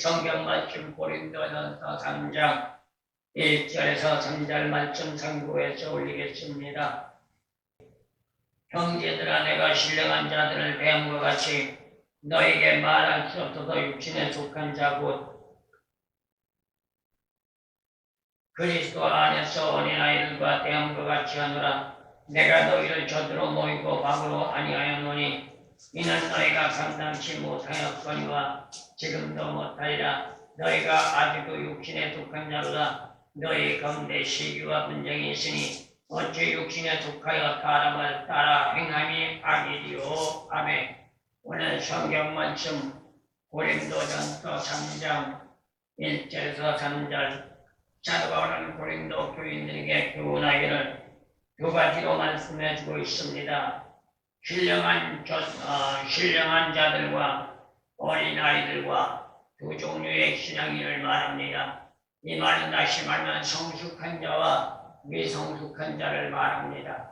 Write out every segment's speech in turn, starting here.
성경 말씀 고린도전서 3장 1절에서 3절 말씀 상고해서 올리겠습니다. 형제들아, 내가 신령한 자들을 대함과 같이 너에게 말할 수 없어서 육신에 속한 자 곧 그리스도 안에서 어린아이들과 대함과 같이 하노라. 내가 너희를 젖으로 모이고 밥으로 아니하였노니 이는 너희가 감당치 못하였거니와 지금도 못하리라. 너희가 아직도 육신에 속한 자로다. 너희 가운데 시기와 분쟁이 있으니 어찌 육신에 속하여 사람을 따라 행함이 악이리요. 아멘. 오늘 성경 말씀 고린도전서 3장 1절에서 3절. 사도 바울은 고린도 교인들에게 교훈하기를 두 가지로 말씀해 주고 있습니다. 신령한 자들과 어린아이들과 두 종류의 신앙인을 말합니다. 이 말은 다시 말하면 성숙한 자와 미성숙한 자를 말합니다.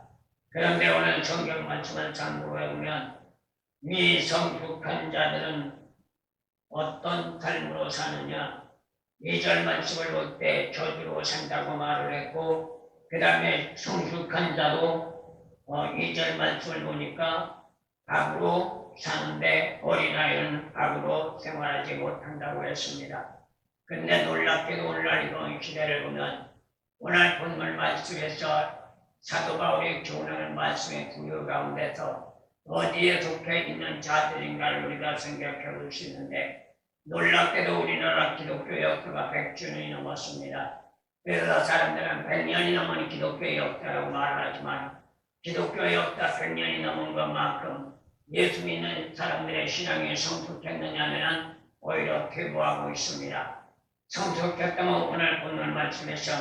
그런데 오늘 성경 말씀을 참고해 보면 미성숙한 자들은 어떤 삶으로 사느냐? 2절 말씀을 볼 때 저주로 산다고 말을 했고, 그 다음에 성숙한 자도 2절 말씀을 보니까 밥으로 사는데 어린아이는 밥으로 생활하지 못한다고 했습니다. 근데 놀랍게도 오늘날 이번 시대를 보면 오늘 본문 말씀에서 사도 바울이 교훈하는 말씀의 구요 가운데서 어디에 속해 있는 자들인가를 우리가 생각해 볼 수 있는데, 놀랍게도 우리나라 기독교 역사가 100주년이 넘었습니다. 그래서 사람들은 100년이 넘은 기독교 역사라고 말하지만 기독교 역사 100년이 넘은 것만큼 예수 믿는 사람들의 신앙이 성숙했느냐면 오히려 퇴보하고 있습니다. 성숙했다면 오늘 본문 말씀에서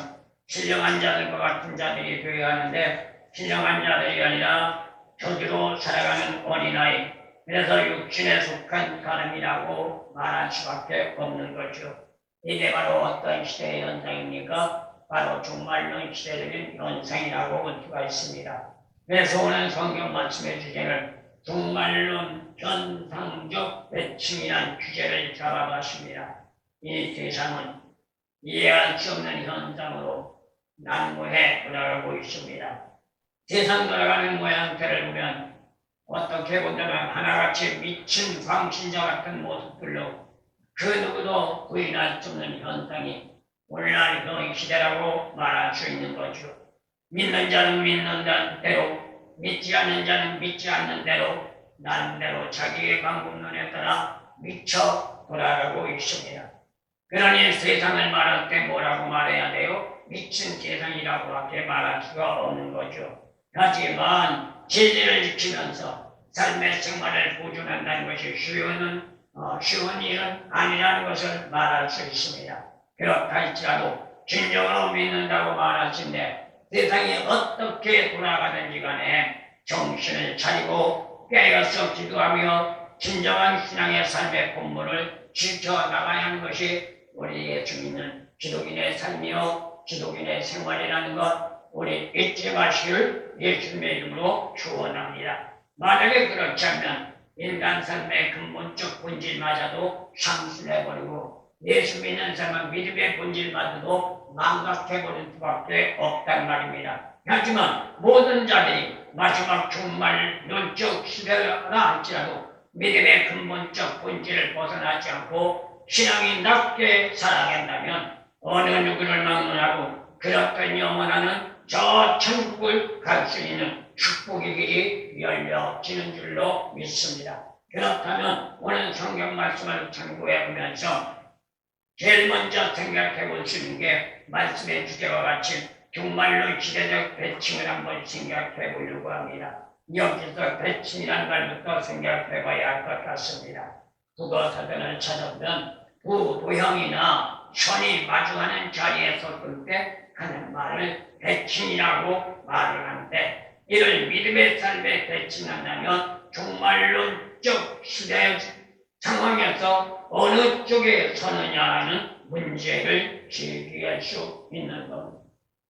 신령한 자들과 같은 자들이 되어야 하는데, 신령한 자들이 아니라 저주로 살아가는 어린아이, 그래서 육신에 속한 사람이라고 말할 수밖에 없는 거죠. 이게 바로 어떤 시대의 현상입니까? 바로 종말론 시대적인 현상이라고 볼 수가 있습니다. 그래서 오늘 성경 말씀의 주제를 종말론 현상적 배칭이라는 주제를 잡아봤습니다. 이 세상은 이해할 수 없는 현상으로 난무해 돌아가고 있습니다. 세상 돌아가는 모양새를 보면 어떻게 본다면 하나같이 미친 광신자 같은 모습들로 그 누구도 부인할 수 없는 현상이 오늘날 그 시대라고 말할 수 있는 거죠. 믿는 자는 믿는 대로, 믿지 않는 자는 믿지 않는 대로 나름대로 자기의 방법론에 따라 미쳐 돌아가고 있습니다. 그러니 세상을 말할 때 뭐라고 말해야 돼요? 미친 세상이라고밖에 말할 수가 없는 거죠. 하지만 진리를 지키면서 삶의 생활을 보존한다는 것이 쉬운 일은 아니라는 것을 말할 수 있습니다. 그렇다 할지라도 진정으로 믿는다고 말하신데 세상이 어떻게 돌아가든지 간에 정신을 차리고 깨어서 기도하며 진정한 신앙의 삶의 본분을 지켜나가야 하는 것이 우리 예수 믿는 기독인의 삶이요 기독인의 생활이라는 것 우리 잊지 마시길 예수님의 이름으로 축원합니다. 만약에 그렇지 않으면 인간 삶의 근본적 본질마저도 상실해버리고 예수 믿는 사람은 믿음의 본질마저도 망각해버릴 수밖에 없단 말입니다. 하지만 모든 자들이 마지막 종말론적 시대라 할지라도 믿음의 근본적 본질을 벗어나지 않고 신앙이 낮게 살아간다면 어느 누구를 막론하고 그렇던 영원하는 저 천국을 갈 수 있는 축복의 길이 열려지는 줄로 믿습니다. 그렇다면 오늘 성경 말씀을 참고해 보면서 제일 먼저 생각해 볼 수 있는 게 말씀의 주제와 같이 종말론 시대적 배칭을 한번 생각해 보려고 합니다. 여기서 배칭이라는 말부터 생각해 봐야 할 것 같습니다. 국어사전을 찾아보면 부도형이나 선이 마주하는 자리에 섰을 때 하는 말을 배칭이라고 말을 하는데, 이를 믿음의 삶에 배칭한다면 종말론적 시대의 상황에서 어느 쪽에 서느냐라는 문제를 제기할 수 있는 겁니다.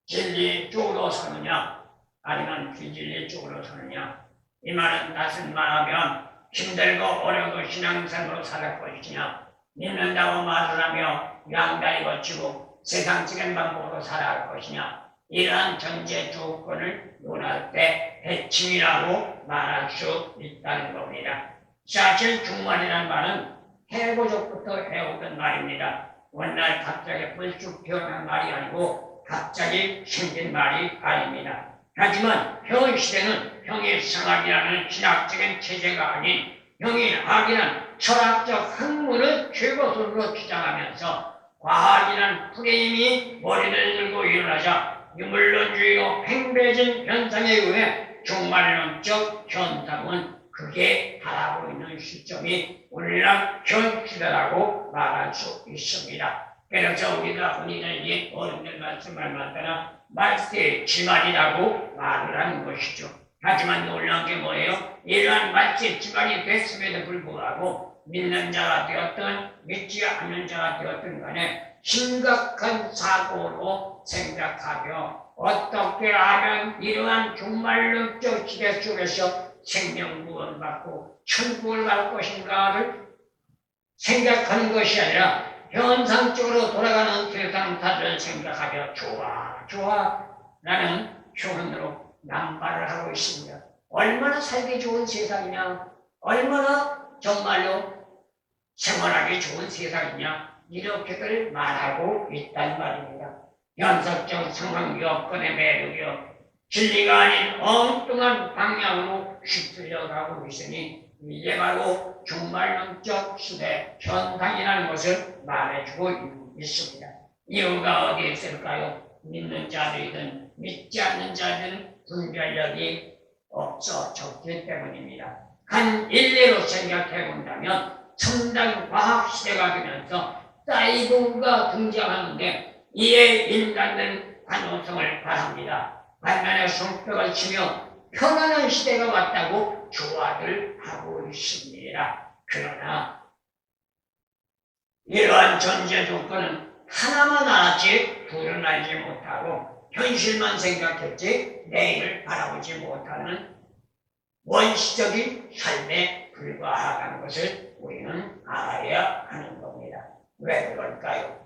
진리 쪽으로 서느냐 아니면 비진리 쪽으로 서느냐. 이 말은 다시 말하면 힘들고 어려운 신앙생활로 살아갈 것이냐 믿는다고 말을 하며 양다리 거치고 세상적인 방법으로 살아갈 것이냐. 이러한 전제 조건을 논할 때 대칭이라고 말할 수 있다는 겁니다. 사실 중말이라는 말은 해고적부터 해오던 말입니다. 원날 갑자기 불쑥 태어난 말이 아니고 갑자기 생긴 말이 아닙니다. 하지만 현 시대는 형의 성악이라는 신학적인 체제가 아닌 형의 학이란 철학적 학문을 최고선으로 주장하면서 과학이란 프레임이 머리를 들고 일어나자 유물론주의로 팽배해진 현상에 의해 종말론적 현상은 크게 바라고 있는 시점이 오늘날 현 시대라고 말할 수 있습니다. 그래서 우리가 흔히 어른들 말씀을 맞거나 말세의 지말이라고 말을 하는 것이죠. 하지만 놀라운 게 뭐예요? 이러한 말세의 지말이 됐음에도 불구하고 믿는 자가 되었든 믿지 않는 자가 되었든 간에 심각한 사고로 생각하며 어떻게 하면 이러한 종말론적 시대 속에서 생명 구원받고 천국을 갈 것인가를 생각하는 것이 아니라 현상적으로 돌아가는 세상 타를 생각하며 좋아 라는 표현으로 남발을 하고 있습니다. 얼마나 살기 좋은 세상이냐, 얼마나 정말로 생활하기 좋은 세상이냐, 이렇게들 말하고 있단 말입니다. 현석적 상황 여건의 매력이요 진리가 아닌 엉뚱한 방향으로 휩쓸려 가고 있으니 이게 바로 종말론적 시대 현상이라는 것을 말해주고 있습니다. 이유가 어디에 있을까요? 믿는 자들이든 믿지 않는 자들은 분별력이 없어졌기 때문입니다. 한 일례로 생각해 본다면 첨단 과학 시대가 되면서 사이보그가 등장하는데 이에 인간은 관용성을 바랍니다. 반면에 성격을 치며 편안한 시대가 왔다고 조화를 하고 있습니다. 그러나 이러한 전제 조건은 하나만 알았지 둘은 알지 못하고 현실만 생각했지 내일을 바라보지 못하는 원시적인 삶에 불과하다는 것을 우리는 알아야 하는 겁니다. 왜 그럴까요?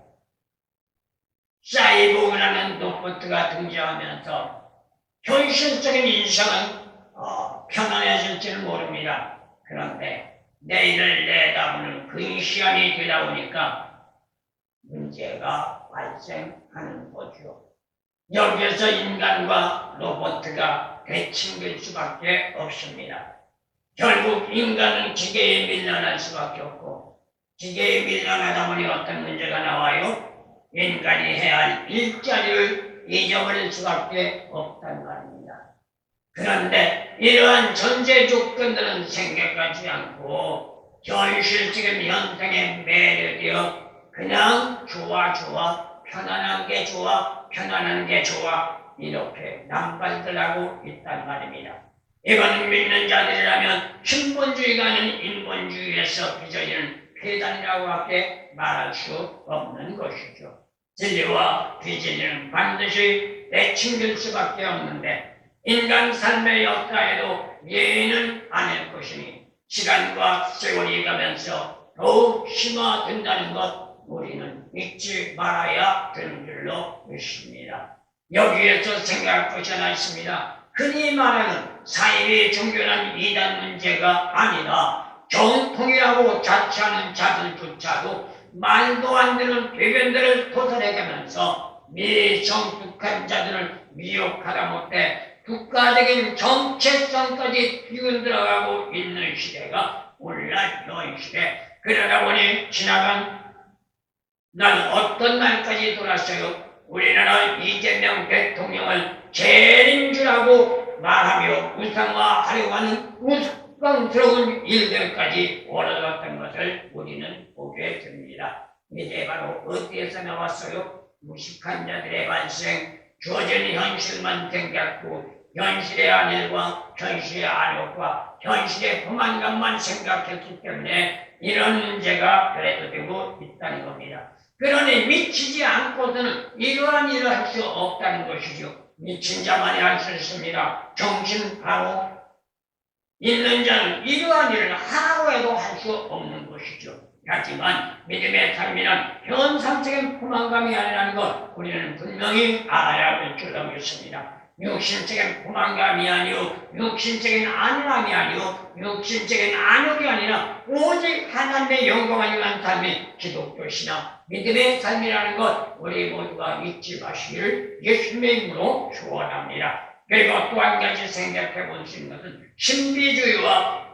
사이보그라는 로봇가 등장하면서 현실적인 인생은 편안해질지는 모릅니다. 그런데 내일을 내다보는 그 시간이 되다 보니까 문제가 발생하는 거죠. 여기에서 인간과 로봇가 대칭될 수밖에 없습니다. 결국 인간은 기계에 밀려날 수밖에 없고 기계에 밀려나다 보니 어떤 문제가 나와요? 인간이 해야 할 일자리를 잊어버릴 수밖에 없단 말입니다. 그런데 이러한 전제 조건들은 생각하지 않고 현실적인 현상에 매료되어 그냥 좋아 편안한 게 좋아 이렇게 남발들하고 있단 말입니다. 이거는 믿는 자들이라면 신본주의가 아닌 인본주의에서 빚어지는 폐단이라고 밖에 말할 수 없는 것이죠. 진리와 비진리는 반드시 대칭될 수밖에 없는데 인간 삶의 역사에도 예의는 아닐 것이니 시간과 세월이 가면서 더욱 심화된다는 것 우리는 잊지 말아야 되는 줄로 믿습니다. 여기에서 생각할 것이 하나 있습니다. 흔히 말하는 사이비 종교는 이단 문제가 아니라 정통이라고 자처하는 자들조차도 말도 안 되는 궤변들을 토설해가면서 미성숙한 자들을 미혹하다 못해 국가적인 정체성까지 뛰어들어가고 있는 시대가 오늘날 현 시대. 그러다 보니 지나간 난 어떤 날까지 돌았어요. 우리나라 이재명 대통령을 재림주라고 말하며 우상화하려고 하는 우스꽝스러운 일들까지 벌어졌던 것을 우리는 보게 됩니다. 이제 바로 어디에서 나왔어요? 무식한 자들의 발생, 주어진 현실만 생각하고 현실의 안일과 현실의 안욕과 현실의 포만감만 생각했기 때문에 이런 문제가 그래도 있다는 겁니다. 그러니 미치지 않고서는 이러한 일을 할 수 없다는 것이죠. 미친 자만이 할 수 있습니다. 정신 바로 있는 자는 이러한 일을 하라고 해도 할 수 없는 것이죠. 하지만 믿음의 삶이란 현상적인 포만감이 아니라는 것 우리는 분명히 알아야 할 줄로 믿습니다. 육신적인 포만감이 아니요 육신적인 안일함이 아니요 육신적인 안욕이 아니라 오직 하나님의 영광을 위한 삶이 기독교 신앙 믿음의 삶이라는 것 우리 모두가 잊지 마시기를 예수님의 이름으로 축원합니다. 그리고 또 한 가지 생각해 볼 수 있는 것은 신비주의와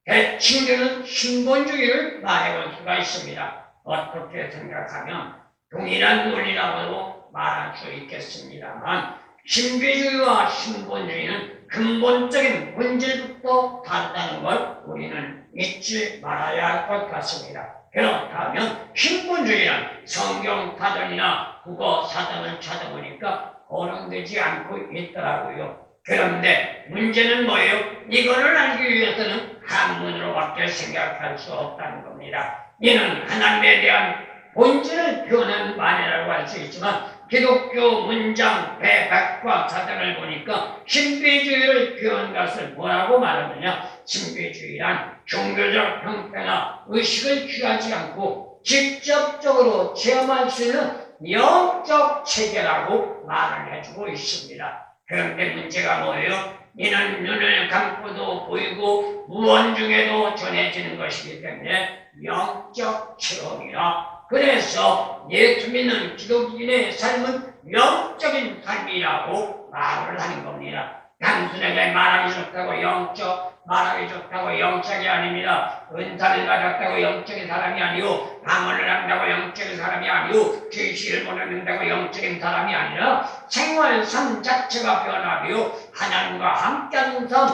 대칭되는 신본주의를 말해볼 수가 있습니다. 어떻게 생각하면 동일한 논리라고도 말할 수 있겠습니다만 신비주의와 신본주의는 근본적인 본질부터 다르다는 걸 우리는 잊지 말아야 할 것 같습니다. 그렇다면 신본주의란 성경 사전이나 국어 사전을 찾아보니까 거론되지 않고 있더라고요. 그런데 문제는 뭐예요? 이거를 알기 위해서는 한문으로밖에 생각할 수 없다는 겁니다. 이는 하나님에 대한 본질을 표현한 말이라고 할 수 있지만 기독교 문장 100과 사전을 보니까 신비주의를 표현한 것을 뭐라고 말하느냐? 신비주의란 종교적 형태나 의식을 취하지 않고 직접적으로 체험할 수 있는 영적 체계라고 말을 해주고 있습니다. 그런데 문제가 뭐예요? 이는 눈을 감고도 보이고 무언 중에도 전해지는 것이기 때문에 영적 체험이라 그래서 예수 믿는 기독인의 삶은 영적인 삶이라고 말을 하는 겁니다. 단순하게 말하기 좋다고 영적, 말하기 좋다고 영적이 아닙니다. 은사를 받았다고 영적인 사람이 아니고 방언을 한다고 영적인 사람이 아니고 지식을 모른다고 영적인 사람이 아니라 생활 삶 자체가 변하고요. 하나님과 함께하는 삶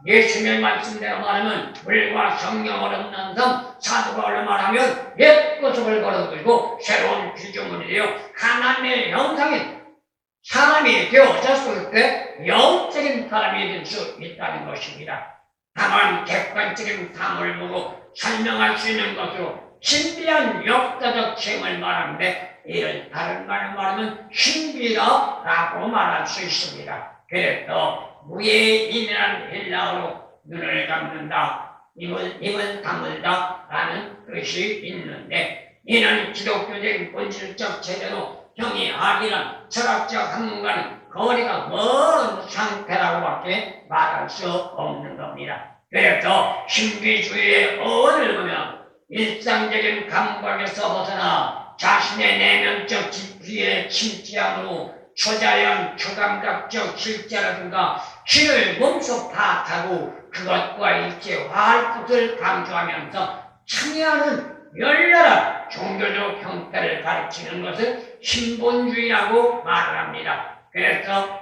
예수님의 말씀대로 말하면 물과 성령을 얻는 삶, 사도 바울로 말하면 옛 것을 버려두고 새로운 피조물이 되어 하나님의 형상인 사람이 되어졌을 때 영적인 사람이 될 수 있다는 것입니다. 다만 객관적인 삶을 보고 설명할 수 있는 것으로 신비한 역사적 체험을 말하는데 이를 다른 말로 말하면 신비라고 말할 수 있습니다. 그래서 무예인이라는 헬라어로 눈을 감는다, 입을 다물다 라는 뜻이 있는데 이는 기독교적인 본질적 제대로 형이 악이란 철학적 학문과는 거리가 먼 상태라고밖에 말할 수 없는 겁니다. 그래서 신비주의의 어원을 보면 일상적인 감각에서 벗어나 자신의 내면적 깊이에 침투함으로 초자연, 초감각적 실제라든가 신을 몸소 파악하고 그것과 일체화할 것을 강조하면서 참여하는 열렬한 종교적 형태를 가르치는 것을 신본주의라고 말을 합니다. 그래서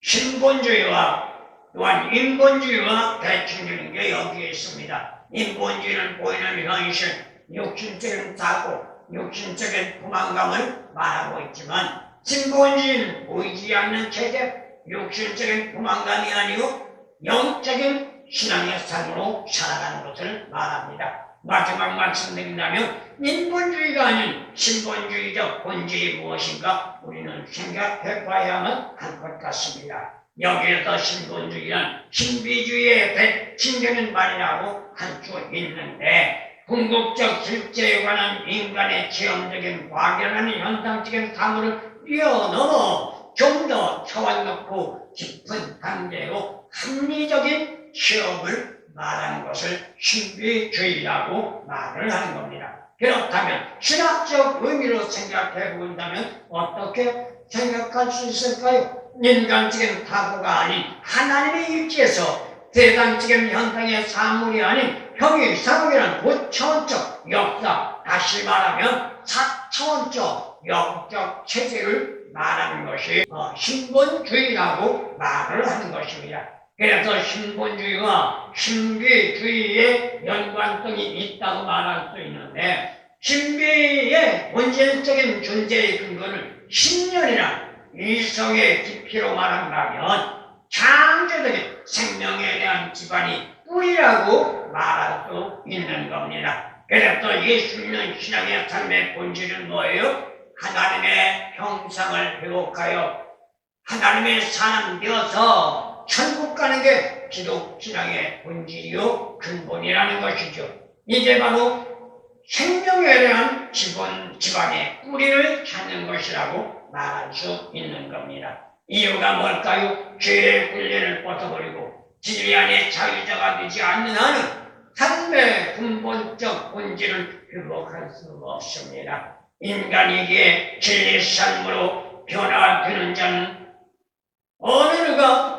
신본주의와 또한 인본주의와 대칭되는 게 여기에 있습니다. 인본주의는 보이는 현실, 육신적인 사고, 육신적인 포만감을 말하고 있지만 신본주의는 보이지 않는 체제, 육신적인 포만감이 아니고 영적인 신앙의 삶으로 살아가는 것을 말합니다. 마지막 말씀드린다면 인본주의가 아닌 신본주의적 본질이 무엇인가 우리는 생각해 봐야만 할 것 같습니다. 여기에서 신본주의란 신비주의의 대칭되는 말이라고 할 수 있는데 궁극적 실제에 관한 인간의 체험적인 과결하는 현상적인 사물을 뛰어넘어 좀 더 차원 높고 깊은 단계로 합리적인 체험을 말하는 것을 신비주의라고 말을 하는 겁니다. 그렇다면 신학적 의미로 생각해 본다면 어떻게 생각할 수 있을까요? 인간적인 타고가 아닌 하나님의 일지에서 대단적인 현상의 사물이 아닌 형이상이라는 고차원적 역사, 다시 말하면 4차원적 영적 체제를 말하는 것이 신본주의라고 말을 하는 것입니다. 그래서 신본주의와 신비주의의 연관성이 있다고 말할 수 있는데 신비의 본질적인 존재의 근거를 신년이나 이성의 깊이로 말한다면 창조적인 생명에 대한 기반이 뿌리라고 말할 수 있는 겁니다. 그래서 예수 믿는 신앙의 삶의 본질은 뭐예요? 하나님의 형상을 회복하여 하나님의 사람 되어서 천국 가는 게 기독 신앙의 본질이요 근본이라는 것이죠. 이게 바로 생명에 대한 집안의 뿌리를 찾는 것이라고 말할 수 있는 겁니다. 이유가 뭘까요? 죄의 군리를 벗어버리고 진리 안에 자유자가 되지 않는 한은 삶의 근본적 본질을 회복할 수가 없습니다. 인간이기에 진리 삶으로 변화되는 자는 어느 누가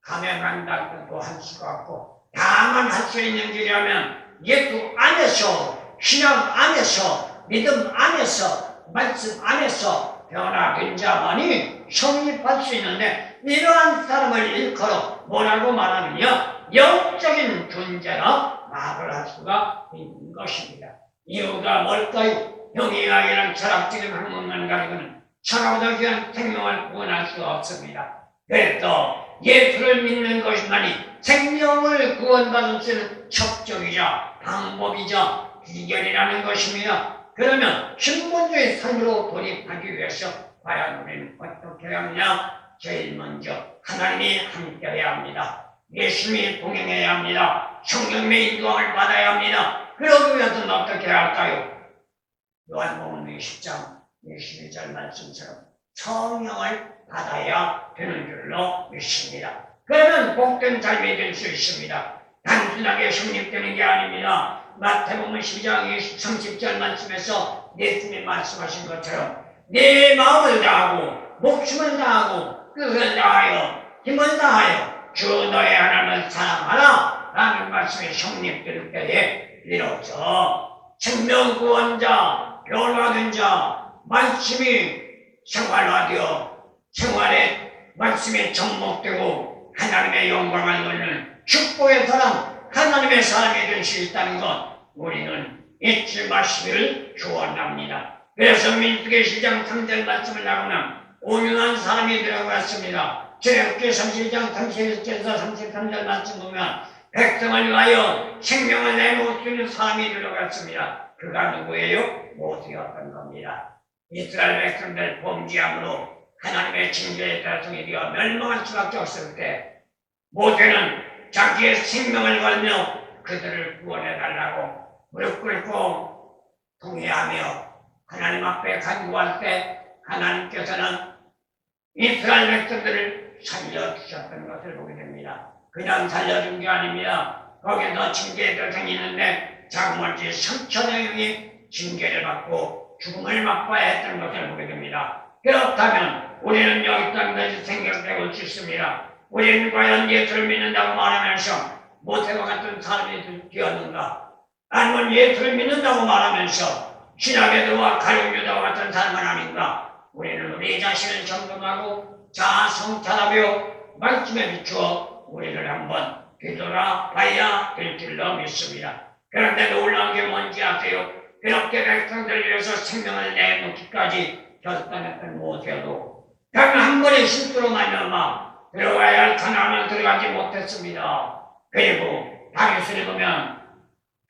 감행한다고 할 수가 없고, 다만 할 수 있는 길이라면 예수 안에서, 신앙 안에서, 믿음 안에서, 말씀 안에서 변화된 자만이 성립할 수 있는데, 이러한 사람을 일컬어 뭐라고 말하느냐? 영적인 존재라 말을 할 수가 있는 것입니다. 이유가 뭘까요? 형이야기란 철학적인 학문만 가지고는 천하보다 귀한 생명을 구원할 수 없습니다. 그래서 예수를 믿는 것만이 생명을 구원받을 수 있는 척정이자 방법이자 비결이라는 것입니다. 그러면 신본주의 삶으로 돌입하기 위해서 과연 우리는 어떻게 해야 하느냐? 제일 먼저 하나님이 함께해야 합니다. 예수님이 동행해야 합니다. 성령의 인도함을 받아야 합니다. 그러기 위해서는 어떻게 해야 할까요? 요한복음 20장 22절 말씀처럼 성령을 받아야 되는 줄로 믿습니다. 그러면 복된 삶이 될 수 있습니다. 단순하게 성립되는 게 아닙니다. 마태복음 12장 30절 말씀에서 예수님이 말씀하신 것처럼 내 마음을 다하고 목숨을 다하고 뜻을 다하여 힘을 다하여 주 너의 하나님을 사랑하라 라는 말씀이 성립될 때에 비로소 생명구원자, 변화된 자, 말씀이 생활화되어 생활에 말씀이 접목되고 하나님의 영광을 누리는 축복의 사람, 하나님의 사람이 될 수 있다는 것 우리는 잊지 마시기를 축원합니다. 그래서 민수기 12장 3절 말씀을 나오면 온유한 사람이 되라고 했습니다. 출애굽기 32장 31절에서 33절 말씀 보면 백성을 위하여 생명을 내놓을 수 있는 사람이 되라고 했습니다. 그가 누구예요? 모세였던 겁니다. 이스라엘 백성들 범죄함으로 하나님의 징계의 대상이 되어 멸망할 수밖에 없을 때 모세는 자기의 생명을 걸며 그들을 구원해달라고 무릎 꿇고 통회하며 하나님 앞에 간구할 때 하나님께서는 이스라엘 백성들을 살려주셨던 것을 보게 됩니다. 그냥 살려준 게 아닙니다. 거기서 징계의 대상이 있는데 장원지 3천여 명이 징계를 받고 죽음을 맛봐야 했던 것을 보게 됩니다. 그렇다면 우리는 여기 땅에서 생각해 볼 수 있습니다. 우리는 과연 예수를 믿는다고 말하면서 모세와 같은 사람이 되었는가? 아니면 예수를 믿는다고 말하면서 신하게도와 가룟유다와 같은 사람은 아닌가? 우리는 우리 자신을 점검하고 자아 성찰하며 말씀에 비추어 우리를 한번 뒤돌아봐야 될 줄로 믿습니다. 그런데 놀라운 게 뭔지 아세요? 그렇게 백성들을 위해서 생명을 내놓기까지 결단했던 모세도 단 한 번의 실수로 말미암아 들어가야 할 가나안을 들어가지 못했습니다. 그리고 다윗을 보면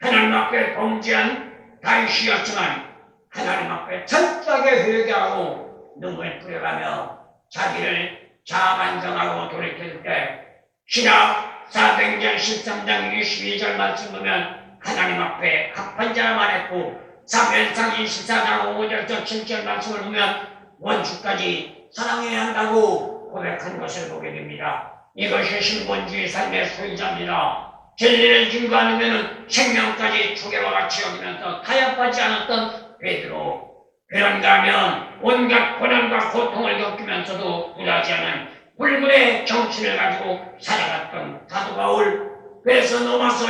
하나님 앞에 범죄한 다윗이었지만 하나님 앞에 철저하게 회개하고 눈물 뿌려가며 자기를 자만정하고 돌이킬 때 신약 사도행전 13장 22절 말씀 보면 하나님 앞에 합한 자만 했고 사무엘상 24장 5절부터 7절 말씀을 보면 원수까지 사랑해야 한다고 고백한 것을 보게 됩니다. 이것이 신본주의 삶의 소유자입니다. 진리를 증거하는 데는 생명까지 초계와 같이 여기면서 타협하지 않았던 베드로. 그런가 하면 온갖 고난과 고통을 겪으면서도 굴하지 않은 불굴의 정신을 가지고 살아갔던 사도 바울. 그래서 로마서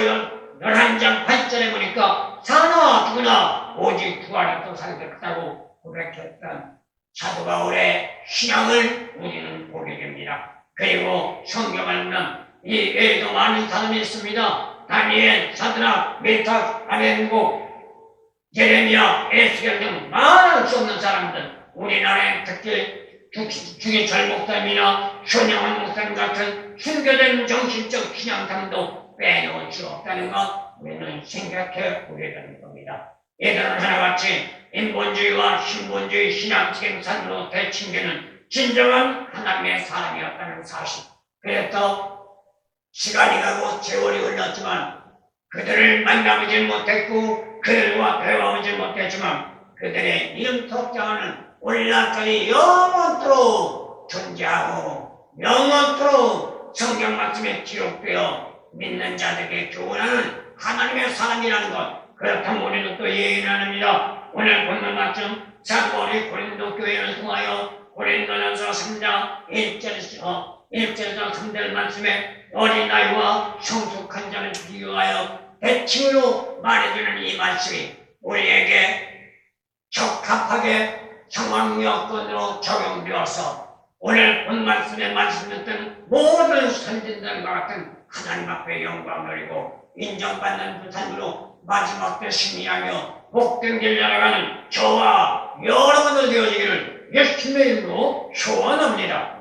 11장 8절에 보니까 사나 죽으나 오직 주 안에서 살겠다고 고백했던 사도 바울의 신앙을 우리는 보게 됩니다. 그리고 성경을 보면 이 외에도 많은 사람이 있습니다. 다니엘, 사드락, 메삭, 아벤고, 예레미야, 에스겔 등 말할 수 없는 사람들, 우리나라에 특히 주기철 목사님이나 손영원 목사님 같은 순교된 정신적 신앙상도 빼놓을 수 없다는 것 우리는 생각해 보게 되는 겁니다. 얘들은 하나같이 인본주의와 신본주의 신앙적인 산으로 대칭되는 진정한 하나님의 사람이었다는 사실. 그래서 시간이 가고 세월이 흘렀지만 그들을 만나보지 못했고 그들과 배워보지 못했지만 그들의 이름 톡장하는 오늘날까지 영원토록 존재하고 영원토록 성경 말씀에 기록되어 믿는 자들에게 교훈하는 하나님의 사람이라는 것. 그렇다면 우리도 또 예의합니다. 오늘 본문 말씀 사도바울이 고린도 교회를 통하여 고린도전서 3장 1절에서 3절 말씀에 어린아이와 성숙한 자를 비교하여 대칭으로 말해주는 이 말씀이 우리에게 적합하게 상황 여건으로 적용되어서 오늘 본 말씀에 말씀했던 모든 선진들과 같은 하나님 앞에 영광 누리고 인정받는 부산으로 마지막 때 승리하며 복된 길 나아가는 저와 여러분들 되어지기를 예수님의 이름으로 소원합니다.